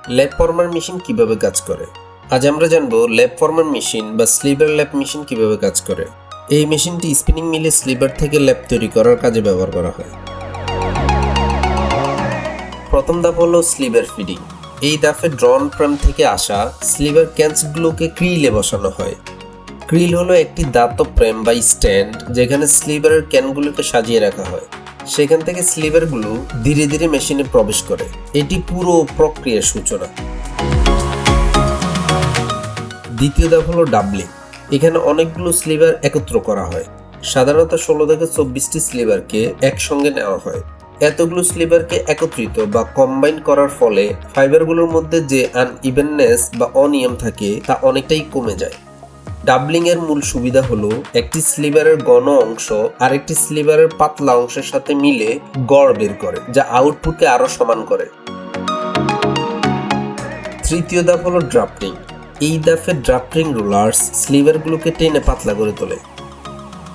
ল্যাপ former machine কিভাবে কাজ করে। আজ আমরা জানবো ল্যাপ ফর্মার মেশিন বা স্লিভার ল্যাপ মেশিন কিভাবে কাজ করে। এই মেশিনটি স্পিনিং মিলে স্লিভার থেকে ল্যাপ তৈরি করার কাজে ব্যবহার করা হয়। প্রথম ধাপ হলো স্লিভার ফিডিং। এই ধাপে ড্রন ফ্রেম থেকে আসা স্লিভার ক্যানসগুলোকে ক্রিলে বসানো হয়। ক্রিল হলো একটি দাতব ফ্রেম বা স্ট্যান্ড যেখানে স্লিভারের ক্যানগুলোকে সাজিয়ে রাখা হয়। সেখান থেকে স্লিভারগুলো ধীরে ধীরে মেশিনে প্রবেশ করে। এটি পুরো প্রক্রিয়ার সূচনা। দ্বিতীয় ধাপ হলো ডাবলিং। এখানে অনেকগুলো স্লিভার একত্র করা হয়। সাধারণত 16 থেকে 24টি স্লিভারকে একসঙ্গে নেওয়া হয়। এতগুলো স্লিভারকে একত্রিত বা কম্বাইন করার ফলে ফাইবারগুলোর মধ্যে যে আনইভেননেস বা অনিয়ম থাকে তা অনেকটাই কমে যায়। ডাবলিং এর মূল সুবিধা হলো একটি স্লিভারের ঘন অংশ আরেকটি স্লিভারের পাতলা অংশের সাথে মিলে গড় বের করে, যা আউটপুটকে আরো সমান করে। তৃতীয় ধাপ হলো ড্রাফটিং। এই ধাপে ড্রাফটিং রোলার্স স্লিভারগুলোকে টেনে পাতলা করে তোলে।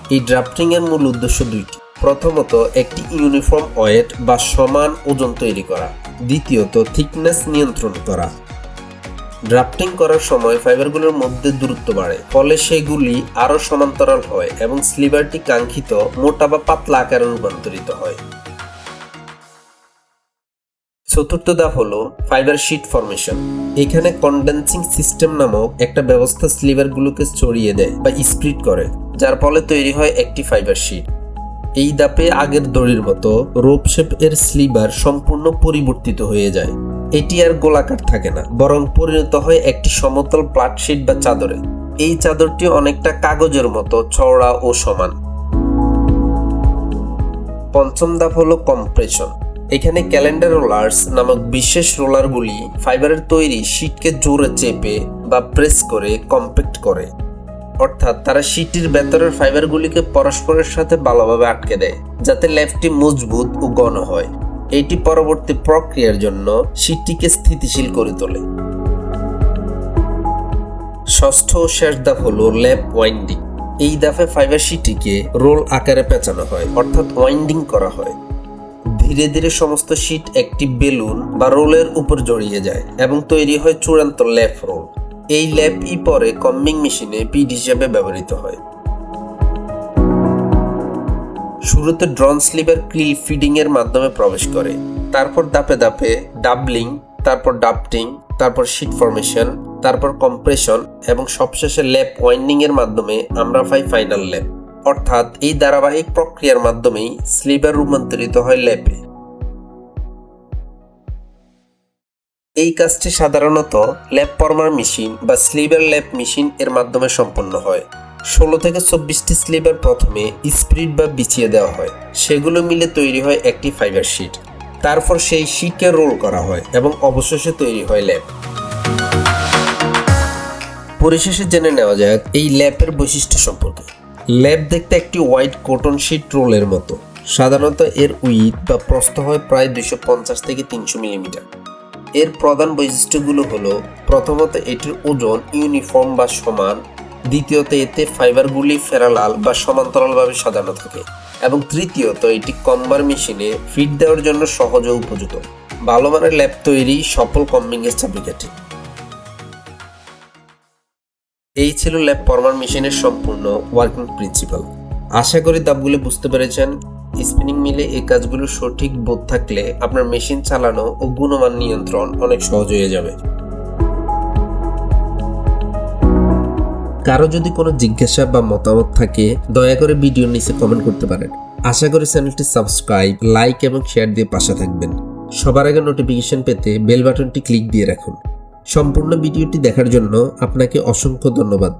এই ড্রাফটিং এর মূল উদ্দেশ্য দুইটি। প্রথমত, একটি ইউনিফর্ম ওয়েট বা সমান ওজন তৈরি করা। দ্বিতীয়ত, থিকনেস নিয়ন্ত্রণ করা। ড্রাফটিং করার সময় ফাইবারগুলোর মধ্যে দূরত্ব বাড়ে, ফলে সেগুলি আরও সমান্তরাল হয় এবং স্লিভারটি কাঙ্ক্ষিত মোটা বা পাতলা আকারে রূপান্তরিত হয়। চতুর্থ ধাপ হলো ফাইবার শিট ফরমেশন। এখানে কন্ডেন্সিং সিস্টেম নামক একটা ব্যবস্থা স্লিভারগুলোকে ছড়িয়ে দেয় বা স্প্লিট করে, যার ফলে তৈরি হয় একটি ফাইবার শিট। এই ধাপে আগের দড়ির মতো রোপ শেপ এর স্লিভার সম্পূর্ণ পরিবর্তিত হয়ে যায়। এটি আর গোলাকার থাকে না, বরং পরিণত হয় একটি সমতল প্লাট শিট বা চাদরে। এই চাদরটি অনেকটা কাগজের মতো চওড়া ও সমান। পঞ্চম ধাপ হলো কম্প্রেশন। এখানে ক্যালেন্ডার রোলার্স নামক বিশেষ রোলারগুলি ফাইবারের তৈরি শিটকে জোরে চেপে বা প্রেস করে কম্প্যাক্ট করে, অর্থাৎ তারা শিটের ভেতরের ফাইবারগুলিকে পরস্পরের সাথে ভালোভাবে আটকে দেয়, যাতে ল্যাপটি মজবুত ও ঘন হয়। এটি পরবর্তী প্রক্রিয়ার জন্য শিটটিকে স্থিতিশীল করে তোলে। ষষ্ঠ ও শেষ ধাপ হলো ল্যাপ ওয়াইন্ডিং। এই ধাপে ফাইবার শিটটিকে রোল আকারে পেঁচানো হয়, অর্থাৎ ওয়াইন্ডিং করা হয়। ধীরে ধীরে সমস্ত শিট একটি বেলুন বা রোলের উপর জড়িয়ে যায় এবং তৈরি হয় চূড়ান্ত ল্যাপ রোল। এই ল্যাপই পরে কম্বিং মেশিনে পিড হিসেবে ব্যবহৃত হয়। শুরুতে ড্রন স্লিভার ক্রিল ফিডিং এর মাধ্যমে প্রবেশ করে, তারপর ধাপে ধাপে ডাবলিং, তারপর ডাফটিং, তারপর শিট ফরমেশন, তারপর কম্প্রেশন এবং সবশেষে ল্যাপ ওয়াইন্ডিং এর মাধ্যমে আমরা পাই ফাইনাল ল্যাপ। অর্থাৎ এই ধারাবাহিক প্রক্রিয়ার মাধ্যমেই স্লিভার রূপান্তরিত হয় ল্যাপে। এই কাজটি সাধারণত ল্যাপ ফর্মার মেশিন বা স্লিভার ল্যাপ মেশিন এর মাধ্যমে সম্পন্ন হয়। 16 থেকে 24টি স্লিভার প্রথমে স্প্লিট বা বিছিয়ে দেওয়া হয়। সেগুলো মিলে তৈরি হয় একটি ফাইবার শিট। তারপর সেই শিটকে রোল করা হয় এবং অবশেষে তৈরি হয় ল্যাপ। পরিশেষে জেনে নেওয়া যাক এই ল্যাপের বৈশিষ্ট্য সম্পর্কে। ল্যাপ দেখতে একটি হোয়াইট কটন শিট রোলের মতো। সাধারণত এর উইথ বা প্রস্থ হয় প্রায় 250 থেকে 300 মিলিমিটার। এর প্রধান বৈশিষ্ট্যগুলো হলো, প্রথমত এটির ওজন ইউনিফর্ম বা সমান। দ্বিতীয়ত এতে ফাইবারগুলি প্যারালাল বা সমান্তরালভাবে সাজানো থাকে। এবং তৃতীয়ত এটি কম্বার মেশিনে ফিট দেওয়ার জন্য সহজ ও উপযুক্ত। ভালো মানের ল্যাপ তৈরি সফল কম্বিং এর চাবিকাঠি। এই ছিল ল্যাপ ফর্মার মেশিনের সম্পূর্ণ ওয়ার্কিং প্রিন্সিপাল। আশা করি ধাপগুলো বুঝতে পেরেছেন। স্পিনিং মিলে এই কাজগুলো সঠিক বোধ থাকলে আপনার মেশিন চালানো ও গুণমান নিয়ন্ত্রণ অনেক সহজ হয়ে যাবে। কারো যদি কোনো জিজ্ঞাসা বা মতামত থাকে, দয়া করে ভিডিওর নিচে কমেন্ট করতে পারেন। আশা করি চ্যানেলটি সাবস্ক্রাইব, লাইক এবং শেয়ার দিয়ে পাশে থাকবেন। সবার আগে নোটিফিকেশন পেতে বেল বাটনটি ক্লিক দিয়ে রাখুন। সম্পূর্ণ ভিডিওটি দেখার জন্য আপনাকে অসংখ্য ধন্যবাদ।